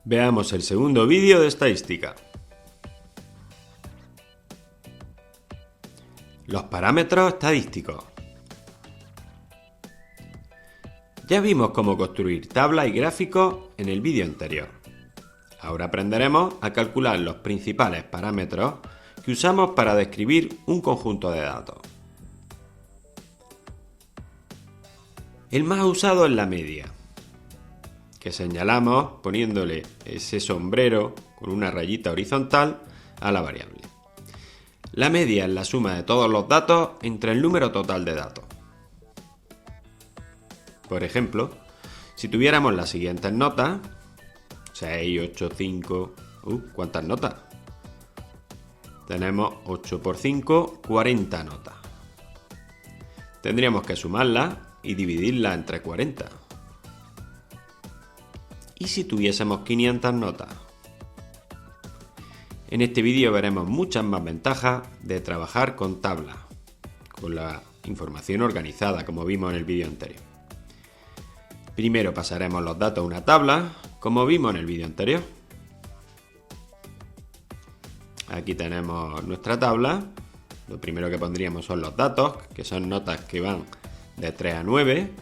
Veamos el segundo vídeo de estadística. Los parámetros estadísticos. Ya vimos cómo construir tablas y gráficos en el vídeo anterior. Ahora aprenderemos a calcular los principales parámetros que usamos para describir un conjunto de datos. El más usado es la media, que señalamos poniéndole ese sombrero con una rayita horizontal a la variable. La media es la suma de todos los datos entre el número total de datos. Por ejemplo, si tuviéramos las siguientes notas, 6, 8, 5... ¿cuántas notas? Tenemos 8 por 5, 40 notas. Tendríamos que sumarlas y dividirlas entre 40. ¿Y si tuviésemos 500 notas? En este vídeo veremos muchas más ventajas de trabajar con tablas, con la información organizada como vimos en el vídeo anterior. Primero pasaremos los datos a una tabla, como vimos en el vídeo anterior. Aquí tenemos nuestra tabla. Lo primero que pondríamos son los datos, que son notas que van de 3 a 9.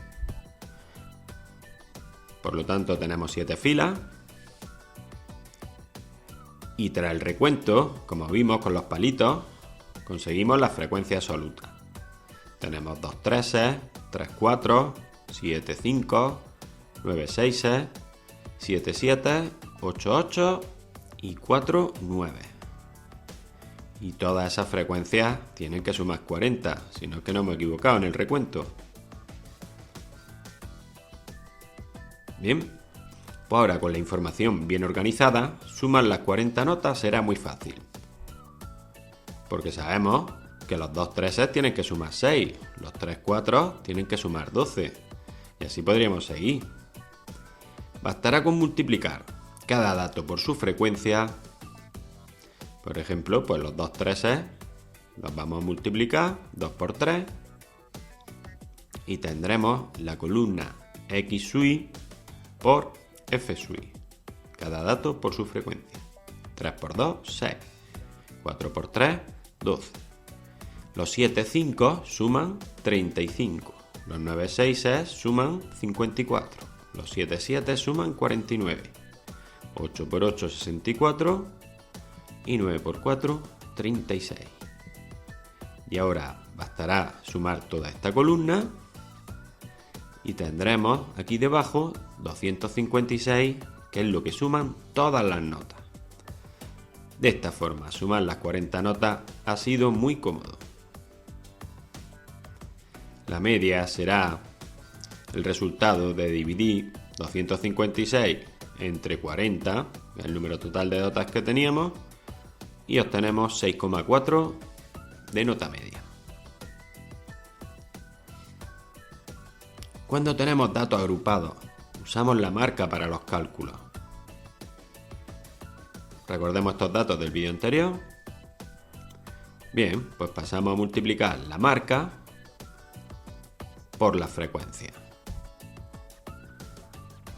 Por lo tanto tenemos 7 filas. Y tras el recuento, como vimos con los palitos, conseguimos la frecuencia absoluta. Tenemos 2 treses, 3 4, 7 5, 9 6, 7 7, 8 8 y 4 9. Y todas esas frecuencias tienen que sumar 40, si no es que no me he equivocado en el recuento. Bien, pues ahora con la información bien organizada, sumar las 40 notas será muy fácil. Porque sabemos que los 2 treses tienen que sumar 6, los 3 4 tienen que sumar 12. Y así podríamos seguir. Bastará con multiplicar cada dato por su frecuencia. Por ejemplo, pues los 2 treses los vamos a multiplicar 2 por 3 y tendremos la columna X sub i por F sub i. Cada dato por su frecuencia. 3 por 2, 6. 4 por 3, 12. Los 7 5 suman 35. Los 9 6 suman 54. Los 7 7 suman 49. 8 por 8, 64. Y 9 por 4, 36. Y ahora bastará sumar toda esta columna y tendremos aquí debajo 256, que es lo que suman todas las notas. De esta forma, sumar las 40 notas ha sido muy cómodo. La media será el resultado de dividir 256 entre 40, el número total de notas que teníamos, y obtenemos 6,4 de nota media. Cuando tenemos datos agrupados, usamos la marca para los cálculos. Recordemos estos datos del vídeo anterior. Bien, pues pasamos a multiplicar la marca por la frecuencia.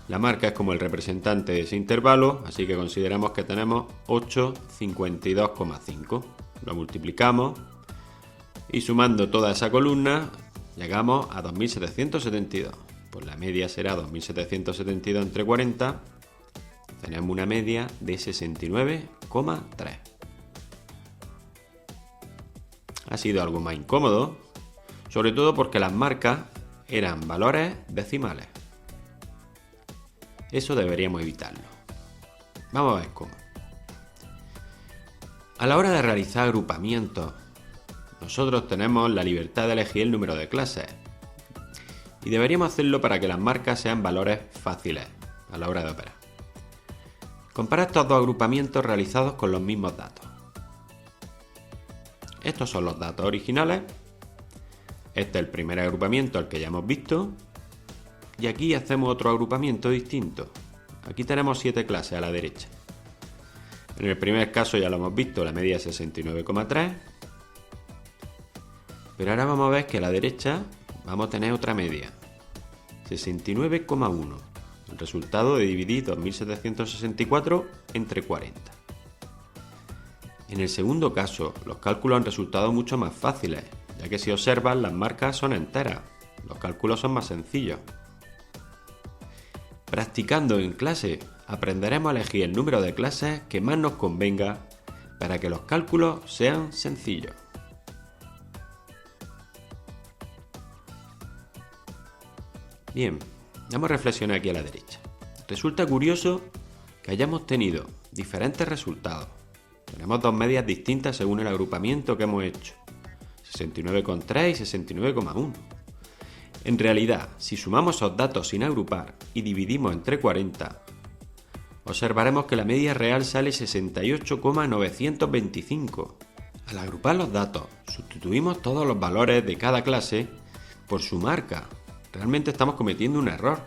La marca es como el representante de ese intervalo, así que consideramos que tenemos 852,5. Lo multiplicamos y sumando toda esa columna llegamos a 2772. Pues la media será 2772 entre 40. Tenemos una media de 69,3. Ha sido algo más incómodo, sobre todo porque las marcas eran valores decimales. Eso deberíamos evitarlo. Vamos a ver cómo. A la hora de realizar agrupamientos, nosotros tenemos la libertad de elegir el número de clases. Y deberíamos hacerlo para que las marcas sean valores fáciles a la hora de operar. Compara estos dos agrupamientos realizados con los mismos datos. Estos son los datos originales. Este es el primer agrupamiento al que ya hemos visto. Y aquí hacemos otro agrupamiento distinto. Aquí tenemos 7 clases a la derecha. En el primer caso ya lo hemos visto, la media es 69,3. Pero ahora vamos a ver que a la derecha vamos a tener otra media, 69,1. el resultado de dividir 2764 entre 40. En el segundo caso, los cálculos han resultado mucho más fáciles, ya que si observas las marcas son enteras, los cálculos son más sencillos. Practicando en clase, aprenderemos a elegir el número de clases que más nos convenga para que los cálculos sean sencillos. Bien, vamos a reflexionar aquí a la derecha. Resulta curioso que hayamos tenido diferentes resultados. Tenemos dos medias distintas según el agrupamiento que hemos hecho, 69,3 y 69,1. En realidad, si sumamos esos datos sin agrupar y dividimos entre 40, observaremos que la media real sale 68,925. Al agrupar los datos, sustituimos todos los valores de cada clase por su marca. Realmente estamos cometiendo un error,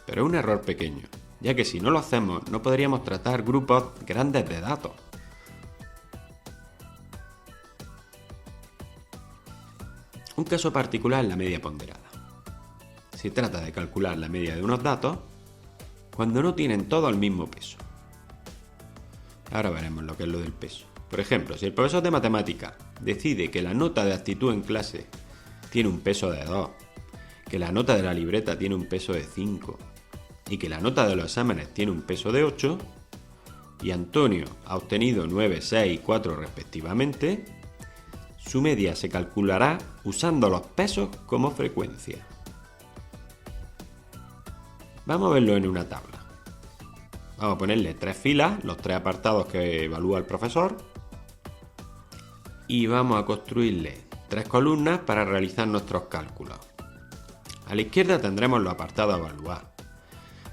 pero es un error pequeño, ya que si no lo hacemos no podríamos tratar grupos grandes de datos. Un caso particular es la media ponderada. Se trata de calcular la media de unos datos cuando no tienen todo el mismo peso. Ahora veremos lo que es lo del peso. Por ejemplo, si el profesor de matemáticas decide que la nota de actitud en clase tiene un peso de 2, que la nota de la libreta tiene un peso de 5 y que la nota de los exámenes tiene un peso de 8, y Antonio ha obtenido 9, 6 y 4 respectivamente, su media se calculará usando los pesos como frecuencia. Vamos a verlo en una tabla. Vamos a ponerle 3 filas, los 3 apartados que evalúa el profesor, y vamos a construirle 3 columnas para realizar nuestros cálculos. A la izquierda tendremos los apartados a evaluar,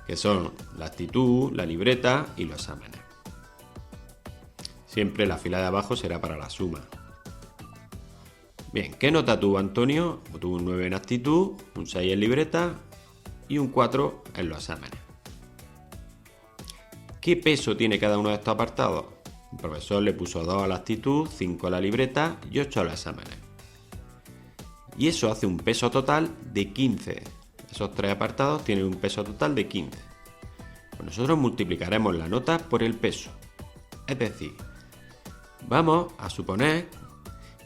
que son la actitud, la libreta y los exámenes. Siempre la fila de abajo será para la suma. Bien, ¿qué nota tuvo Antonio? Tuvo un 9 en actitud, un 6 en libreta y un 4 en los exámenes. ¿Qué peso tiene cada uno de estos apartados? El profesor le puso 2 a la actitud, 5 a la libreta y 8 a los exámenes. Y eso hace un peso total de 15. Esos 3 apartados tienen un peso total de 15. Pues nosotros multiplicaremos la nota por el peso. Es decir, vamos a suponer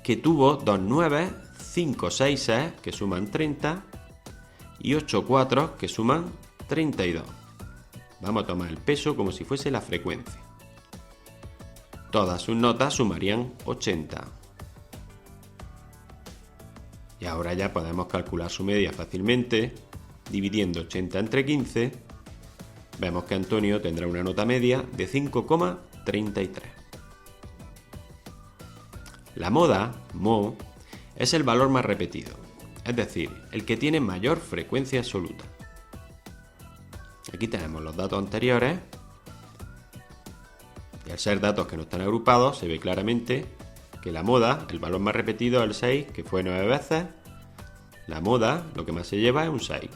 que tuvo 2 9, 5 6 que suman 30 y 8 4 que suman 32. Vamos a tomar el peso como si fuese la frecuencia. Todas sus notas sumarían 80. Y ahora ya podemos calcular su media fácilmente. Dividiendo 80 entre 15, vemos que Antonio tendrá una nota media de 5,33. La moda, mo, es el valor más repetido, es decir, el que tiene mayor frecuencia absoluta. Aquí tenemos los datos anteriores, y al ser datos que no están agrupados, se ve claramente que la moda, el valor más repetido es el 6, que fue 9 veces. La moda, lo que más se lleva es un 6.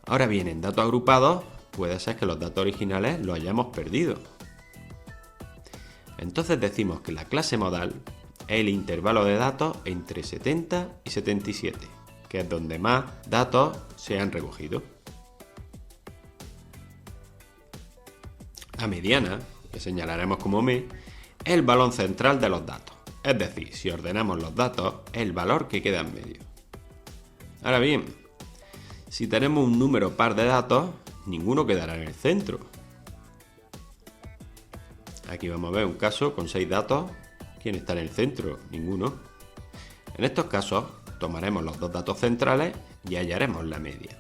Ahora bien, en datos agrupados, puede ser que los datos originales los hayamos perdido. Entonces decimos que la clase modal es el intervalo de datos entre 70 y 77, que es donde más datos se han recogido. La mediana, que señalaremos como me, es el valor central de los datos. Es decir, si ordenamos los datos, es el valor que queda en medio. Ahora bien, si tenemos un número par de datos, ninguno quedará en el centro. Aquí vamos a ver un caso con 6 datos. ¿Quién está en el centro? Ninguno. En estos casos, tomaremos los dos datos centrales y hallaremos la media.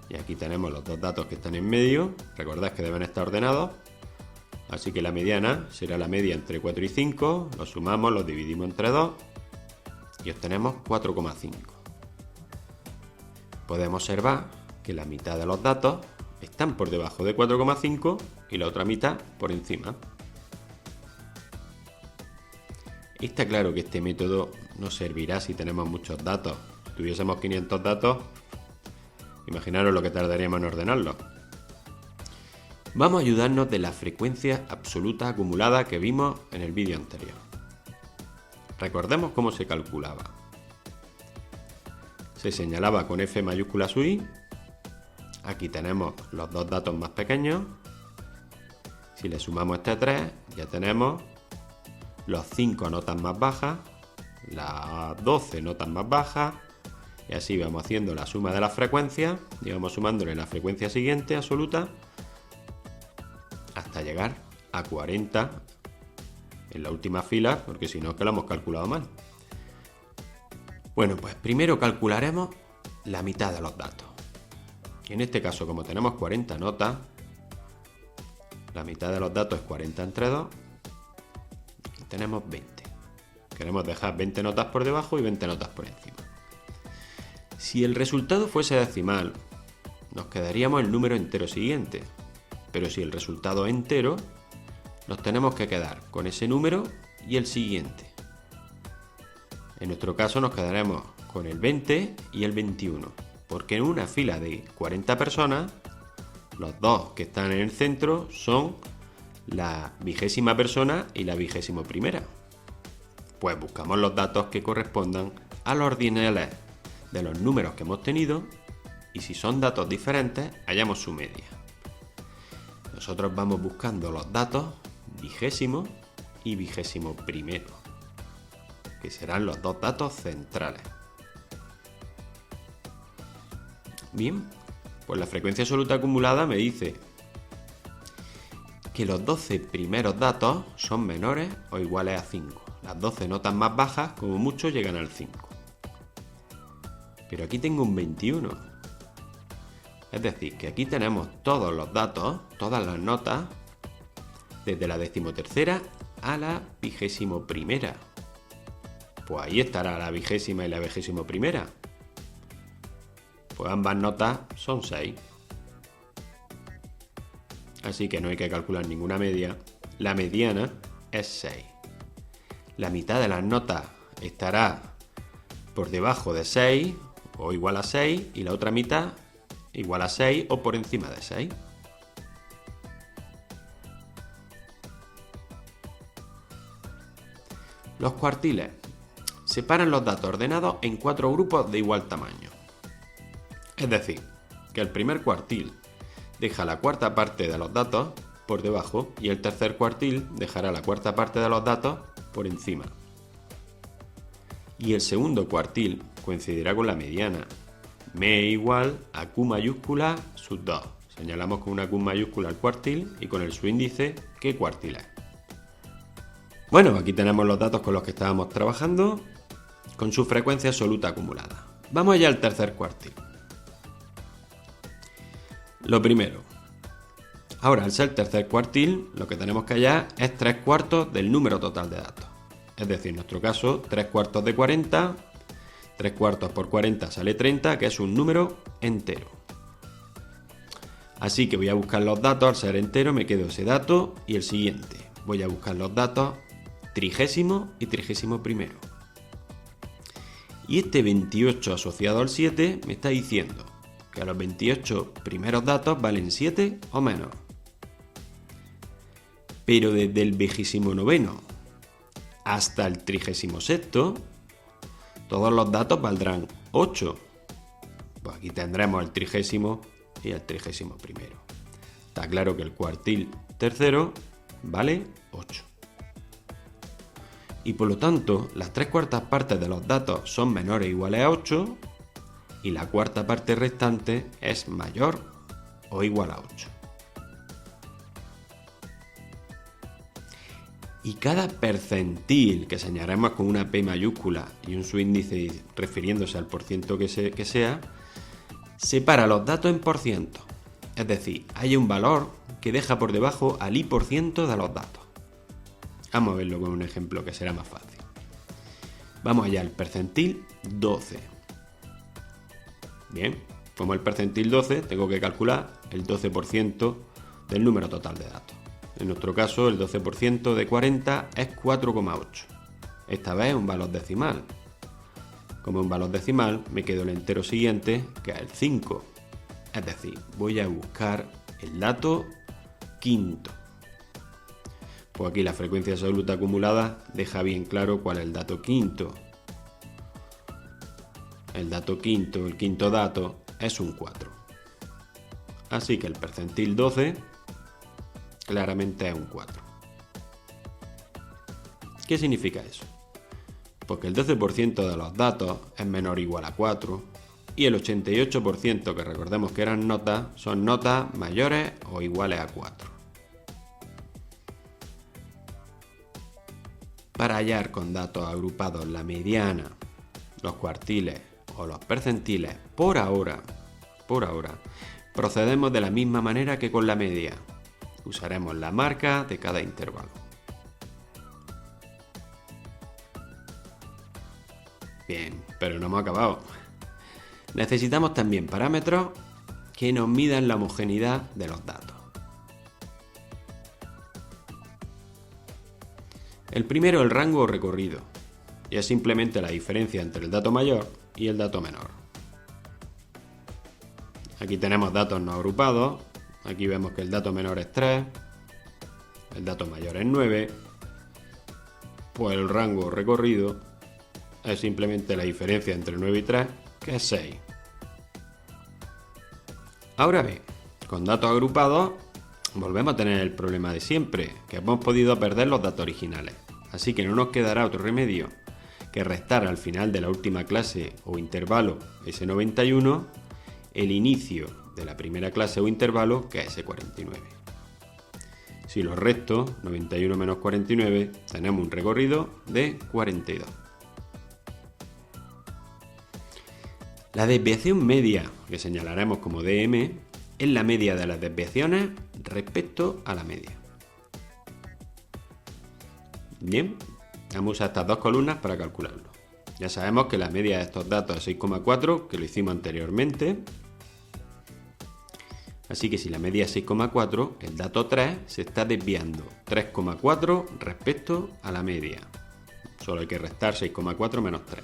Y aquí tenemos los dos datos que están en medio. Recordad que deben estar ordenados. Así que la mediana será la media entre 4 y 5. Los sumamos, los dividimos entre 2 y obtenemos 4,5. Podemos observar que la mitad de los datos están por debajo de 4,5 y la otra mitad por encima. Está claro que este método nos servirá si tenemos muchos datos. Si tuviésemos 500 datos, imaginaros lo que tardaríamos en ordenarlos. Vamos a ayudarnos de la frecuencia absoluta acumulada que vimos en el vídeo anterior. Recordemos cómo se calculaba. Se señalaba con F mayúscula su I Aquí tenemos los dos datos más pequeños. Si le sumamos este 3, ya tenemos los 5 notas más bajas, las 12 notas más bajas, y así vamos haciendo la suma de las frecuencias y vamos sumándole la frecuencia siguiente absoluta hasta llegar a 40 en la última fila, porque si no es que lo hemos calculado mal. Bueno, pues primero calcularemos la mitad de los datos. En este caso, como tenemos 40 notas, la mitad de los datos es 40 entre 2 y tenemos 20. Queremos dejar 20 notas por debajo y 20 notas por encima. Si el resultado fuese decimal, nos quedaríamos el número entero siguiente, pero si el resultado es entero, nos tenemos que quedar con ese número y el siguiente. En nuestro caso nos quedaremos con el 20 y el 21, porque en una fila de 40 personas, los dos que están en el centro son la 20ª persona y la 21ª. Pues buscamos los datos que correspondan a los ordinales de los números que hemos tenido y si son datos diferentes, hallamos su media. Nosotros vamos buscando los datos 20º y 21º, que serán los dos datos centrales. Bien, pues la frecuencia absoluta acumulada me dice que los 12 primeros datos son menores o iguales a 5. Las 12 notas más bajas, como mucho, llegan al 5. Pero aquí tengo un 21. Es decir, que aquí tenemos todos los datos, todas las notas, desde la 13ª a la 21ª. Pues ahí estará la 20ª y la 21ª. Pues ambas notas son 6. Así que no hay que calcular ninguna media. La mediana es 6. La mitad de las notas estará por debajo de 6 o igual a 6 y la otra mitad igual a 6 o por encima de 6. Los cuartiles separan los datos ordenados en 4 grupos de igual tamaño. Es decir, que el primer cuartil deja la cuarta parte de los datos por debajo y el tercer cuartil dejará la cuarta parte de los datos por encima. Y el segundo cuartil coincidirá con la mediana. Me igual a Q mayúscula sub 2. Señalamos con una Q mayúscula el cuartil y con el subíndice qué cuartil es. Bueno, aquí tenemos los datos con los que estábamos trabajando, con su frecuencia absoluta acumulada. Vamos allá al tercer cuartil. Lo primero. Ahora, al ser tercer cuartil, lo que tenemos que hallar es 3/4 del número total de datos. Es decir, en nuestro caso, 3/4 de 40, 3/4 por 40 sale 30, que es un número entero. Así que voy a buscar los datos, al ser entero me quedo ese dato y el siguiente. Voy a buscar los datos 30º y 31º. Y este 28 asociado al 7 me está diciendo que los 28 primeros datos valen 7 o menos. Pero desde el 29º hasta el 36º, todos los datos valdrán 8. Pues aquí tendremos el 30º y el 31º. Está claro que el cuartil tercero vale 8. Y por lo tanto, las 3/4 partes de los datos son menores o iguales a 8 y la cuarta parte restante es mayor o igual a 8. Y cada percentil que señalemos con una P mayúscula y un subíndice refiriéndose al porciento que sea, separa los datos en porcientos. Es decir, hay un valor que deja por debajo al i% de los datos. Vamos a verlo con un ejemplo que será más fácil. Vamos allá al percentil 12. Bien, como el percentil 12, tengo que calcular el 12% del número total de datos. En nuestro caso, el 12% de 40 es 4,8. Esta vez es un valor decimal. Como es un valor decimal, me quedo el entero siguiente, que es el 5. Es decir, voy a buscar el dato quinto. Pues aquí la frecuencia absoluta acumulada deja bien claro cuál es el dato quinto. El dato quinto, el quinto dato, es un 4. Así que el percentil 12 claramente es un 4. ¿Qué significa eso? Pues que el 12% de los datos es menor o igual a 4 y el 88%, que recordemos que eran notas, son notas mayores o iguales a 4. Para hallar con datos agrupados la mediana, los cuartiles o los percentiles, por ahora, procedemos de la misma manera que con la media. Usaremos la marca de cada intervalo. Bien, pero no hemos acabado. Necesitamos también parámetros que nos midan la homogeneidad de los datos. El primero es el rango o recorrido, y es simplemente la diferencia entre el dato mayor y el dato menor. Aquí tenemos datos no agrupados, aquí vemos que el dato menor es 3, el dato mayor es 9, pues el rango o recorrido es simplemente la diferencia entre 9 y 3, que es 6. Ahora bien, con datos agrupados volvemos a tener el problema de siempre, que hemos podido perder los datos originales. Así que no nos quedará otro remedio que restar al final de la última clase o intervalo S91 el inicio de la primera clase o intervalo, que es S49. Si lo resto, 91 menos 49, tenemos un recorrido de 42. La desviación media, que señalaremos como DM, es la media de las desviaciones respecto a la media. Bien, vamos a usar estas dos columnas para calcularlo. Ya sabemos que la media de estos datos es 6,4, que lo hicimos anteriormente. Así que si la media es 6,4, el dato 3 se está desviando 3,4 respecto a la media. Solo hay que restar 6,4 menos 3.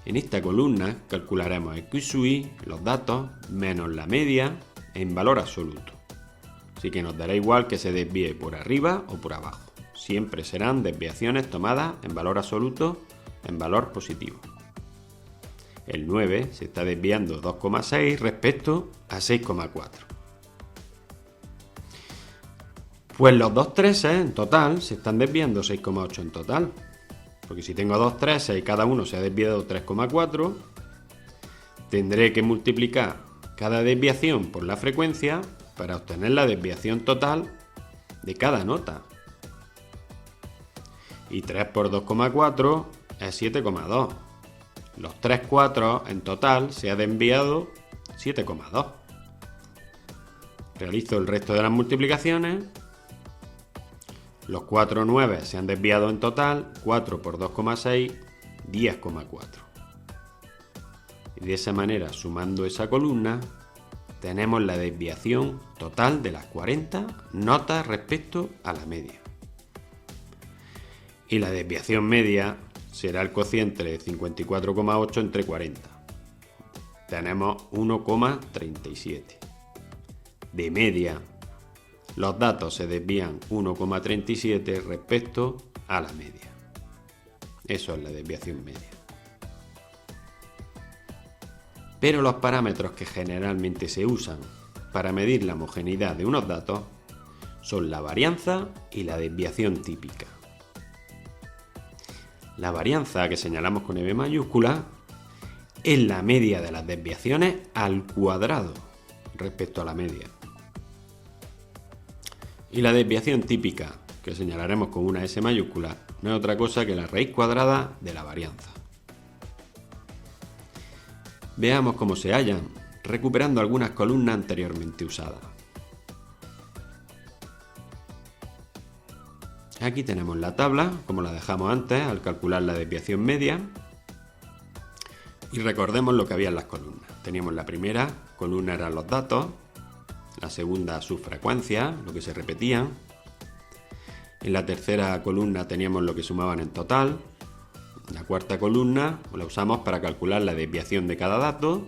En esta columna calcularemos el Q sub i, los datos, menos la media en valor absoluto. Así que nos dará igual que se desvíe por arriba o por abajo. Siempre serán desviaciones tomadas en valor absoluto, en valor positivo. El 9 se está desviando 2,6 respecto a 6,4. Pues los dos 3 en total se están desviando 6,8 en total. Porque si tengo dos 3 y cada uno se ha desviado 3,4, tendré que multiplicar cada desviación por la frecuencia para obtener la desviación total de cada nota. Y 3 por 2,4 es 7,2. Los 3 4 en total se ha desviado 7,2. Realizo el resto de las multiplicaciones. Los 4 9 se han desviado en total, 4 por 2,6, 10,4. Y de esa manera, sumando esa columna, tenemos la desviación total de las 40 notas respecto a la media. Y la desviación media será el cociente de 54,8 entre 40. Tenemos 1,37. De media, los datos se desvían 1,37 respecto a la media. Eso es la desviación media. Pero los parámetros que generalmente se usan para medir la homogeneidad de unos datos son la varianza y la desviación típica. La varianza, que señalamos con V mayúscula, es la media de las desviaciones al cuadrado respecto a la media. Y la desviación típica, que señalaremos con una S mayúscula, no es otra cosa que la raíz cuadrada de la varianza. Veamos cómo se hallan, recuperando algunas columnas anteriormente usadas. Aquí tenemos la tabla, como la dejamos antes al calcular la desviación media. Y recordemos lo que había en las columnas. Teníamos la primera columna eran los datos, la segunda sus frecuencias, lo que se repetían. En la tercera columna teníamos lo que sumaban en total. La cuarta columna la usamos para calcular la desviación de cada dato.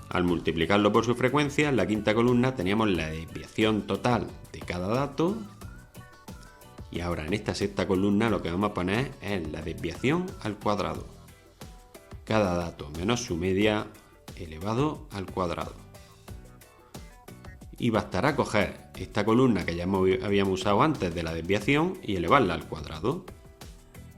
Al multiplicarlo por su frecuencia, en la quinta columna teníamos la desviación total de cada dato. Y ahora en esta sexta columna lo que vamos a poner es la desviación al cuadrado. Cada dato menos su media elevado al cuadrado. y bastará coger esta columna que ya habíamos usado antes de la desviación y elevarla al cuadrado.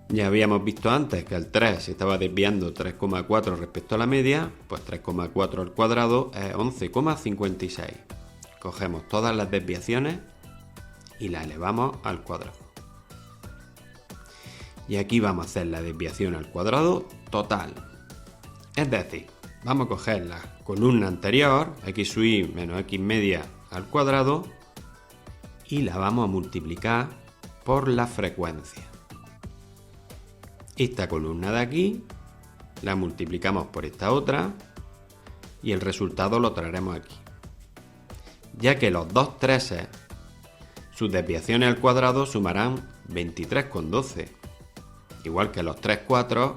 Ya habíamos visto antes que el 3 se estaba desviando 3,4 respecto a la media, pues 3,4 al cuadrado es 11,56. Cogemos todas las desviaciones y las elevamos al cuadrado. Y aquí vamos a hacer la desviación al cuadrado total. Es decir, vamos a coger la columna anterior, x sub y menos x media al cuadrado, y la vamos a multiplicar por la frecuencia. Esta columna de aquí la multiplicamos por esta otra y el resultado lo traeremos aquí. Ya que los dos treses, sus desviaciones al cuadrado sumarán 23,12. Igual que los 3 cuatros,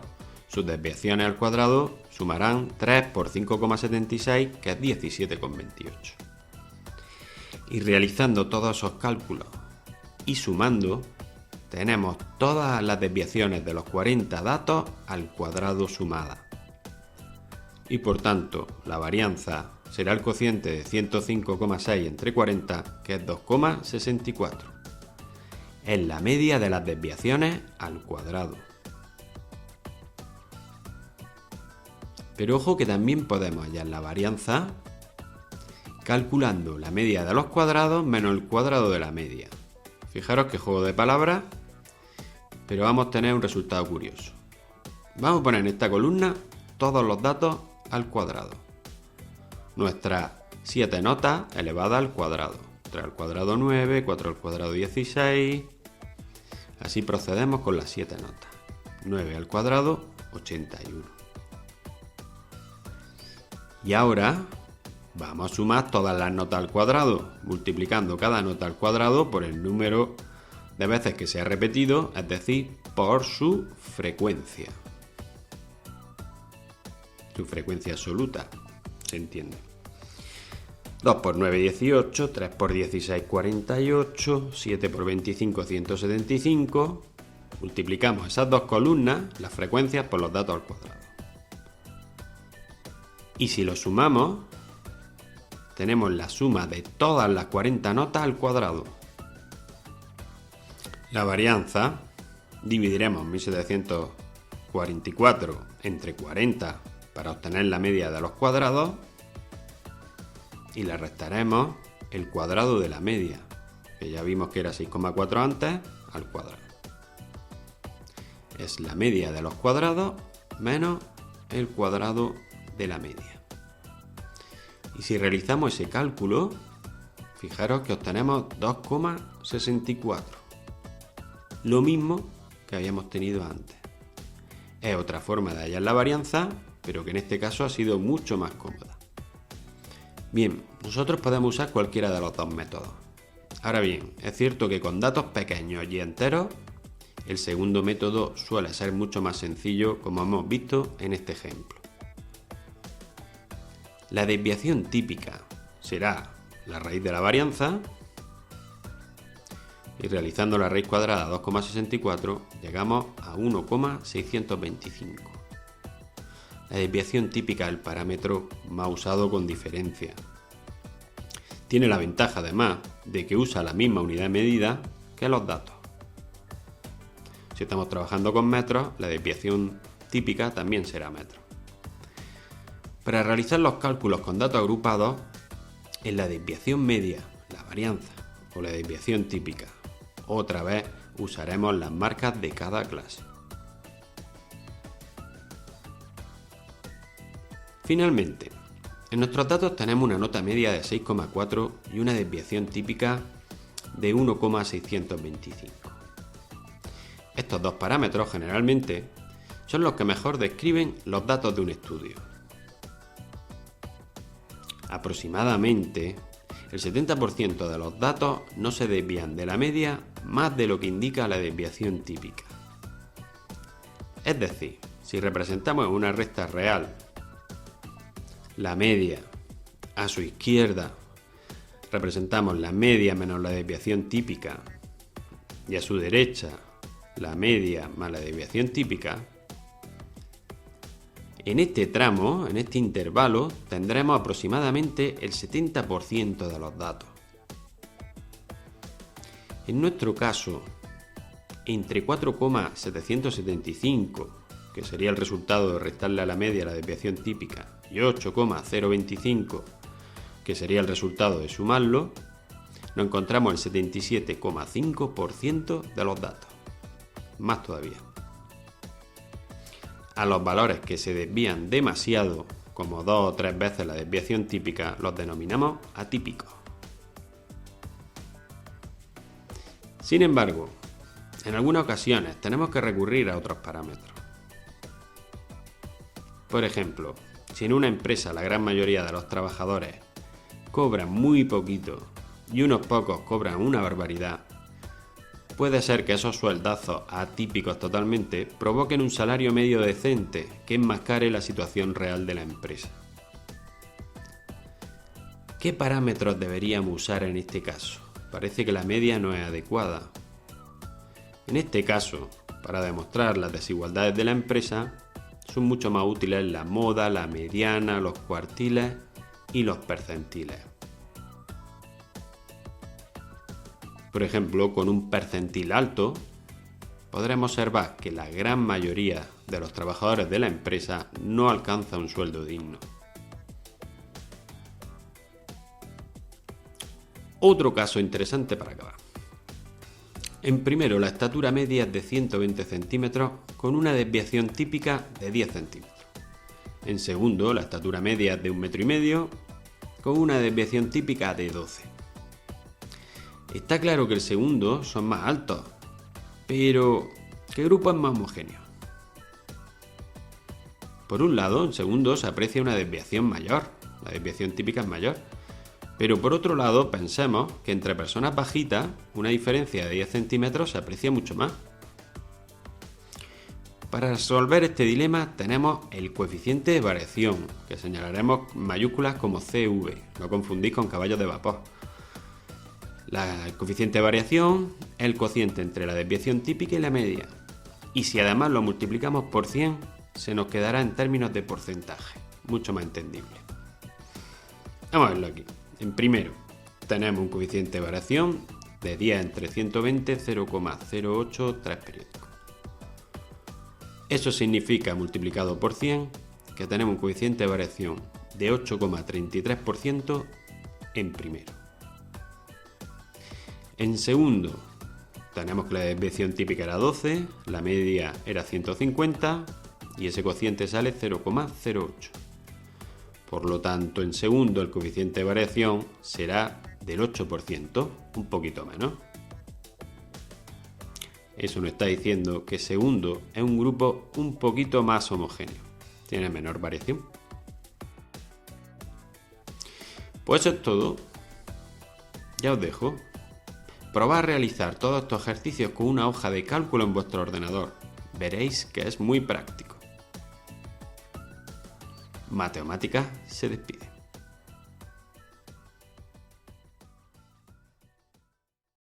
sus desviaciones al cuadrado sumarán 3 por 5,76, que es 17,28. Y realizando todos esos cálculos y sumando, tenemos todas las desviaciones de los 40 datos al cuadrado sumadas. Y por tanto, la varianza será el cociente de 105,6 entre 40, que es 2,64. Es la media de las desviaciones al cuadrado. Pero ojo que también podemos hallar la varianza calculando la media de los cuadrados menos el cuadrado de la media. Fijaros que juego de palabras, pero vamos a tener un resultado curioso. Vamos a poner en esta columna todos los datos al cuadrado. Nuestras 7 notas elevadas al cuadrado. 3 al cuadrado 9, 4 al cuadrado 16. Así procedemos con las 7 notas. 9 al cuadrado 81. Y ahora vamos a sumar todas las notas al cuadrado, multiplicando cada nota al cuadrado por el número de veces que se ha repetido, es decir, por su frecuencia. Su frecuencia absoluta, se entiende. 2 por 9, 18, 3 por 16, 48, 7 por 25, 175. Multiplicamos esas dos columnas, las frecuencias, por los datos al cuadrado. Y si lo sumamos, tenemos la suma de todas las 40 notas al cuadrado. La varianza, dividiremos 1744 entre 40 para obtener la media de los cuadrados y le restaremos el cuadrado de la media, que ya vimos que era 6,4 antes, al cuadrado. Es la media de los cuadrados menos el cuadrado de la media. Y si realizamos ese cálculo, fijaros que obtenemos 2,64. Lo mismo que habíamos tenido antes. Es otra forma de hallar la varianza, pero que en este caso ha sido mucho más cómoda. Bien, nosotros podemos usar cualquiera de los dos métodos. Ahora bien, es cierto que con datos pequeños y enteros, el segundo método suele ser mucho más sencillo, como hemos visto en este ejemplo. La desviación típica será la raíz de la varianza, y realizando la raíz cuadrada 2,64 llegamos a 1,625. La desviación típica es el parámetro más usado con diferencia. Tiene la ventaja además de que usa la misma unidad de medida que los datos. Si estamos trabajando con metros, la desviación típica también será metros. Para realizar los cálculos con datos agrupados, en la desviación media, la varianza o la desviación típica, otra vez usaremos las marcas de cada clase. Finalmente, en nuestros datos tenemos una nota media de 6,4 y una desviación típica de 1,625. Estos dos parámetros generalmente son los que mejor describen los datos de un estudio. Aproximadamente, el 70% de los datos no se desvían de la media más de lo que indica la desviación típica. Es decir, si representamos en una recta real la media a su izquierda, representamos la media menos la desviación típica, y a su derecha la media más la desviación típica, En este tramo, en este intervalo, tendremos aproximadamente el 70% de los datos. En nuestro caso, entre 4,775, que sería el resultado de restarle a la media la desviación típica, y 8,025, que sería el resultado de sumarlo, nos encontramos el 77,5% de los datos. Más todavía. A los valores que se desvían demasiado, como 2 o 3 veces la desviación típica, los denominamos atípicos. Sin embargo, en algunas ocasiones tenemos que recurrir a otros parámetros. Por ejemplo, si en una empresa la gran mayoría de los trabajadores cobran muy poquito y unos pocos cobran una barbaridad, puede ser que esos sueldazos atípicos totalmente provoquen un salario medio decente que enmascare la situación real de la empresa. ¿Qué parámetros deberíamos usar en este caso? Parece que la media no es adecuada. En este caso, para demostrar las desigualdades de la empresa, son mucho más útiles la moda, la mediana, los cuartiles y los percentiles. Por ejemplo, con un percentil alto, podremos observar que la gran mayoría de los trabajadores de la empresa no alcanza un sueldo digno. Otro caso interesante para acabar. En primero, la estatura media es de 120 centímetros con una desviación típica de 10 centímetros. En segundo, la estatura media es de 1,5 metros con una desviación típica de 12. Está claro que el segundo son más altos, pero ¿qué grupo es más homogéneo? Por un lado, en segundo se aprecia una desviación mayor, la desviación típica es mayor, pero por otro lado pensemos que entre personas bajitas una diferencia de 10 centímetros se aprecia mucho más. Para resolver este dilema tenemos el coeficiente de variación, que señalaremos en mayúsculas como CV, no confundís con caballos de vapor. El coeficiente de variación es el cociente entre la desviación típica y la media. Y si además lo multiplicamos por 100, se nos quedará en términos de porcentaje, mucho más entendible. Vamos a verlo aquí. En primero, tenemos un coeficiente de variación de 10 entre 120, 0,083 periódicos. Eso significa, multiplicado por 100, que tenemos un coeficiente de variación de 8,33% en primero. En segundo, tenemos que la desviación típica era 12, la media era 150 y ese cociente sale 0,08. Por lo tanto, en segundo el coeficiente de variación será del 8%, un poquito menos. Eso nos está diciendo que segundo es un grupo un poquito más homogéneo, tiene menor variación. Pues eso es todo. Ya os dejo. Probad a realizar todos estos ejercicios con una hoja de cálculo en vuestro ordenador. Veréis que es muy práctico. Matemáticas se despide.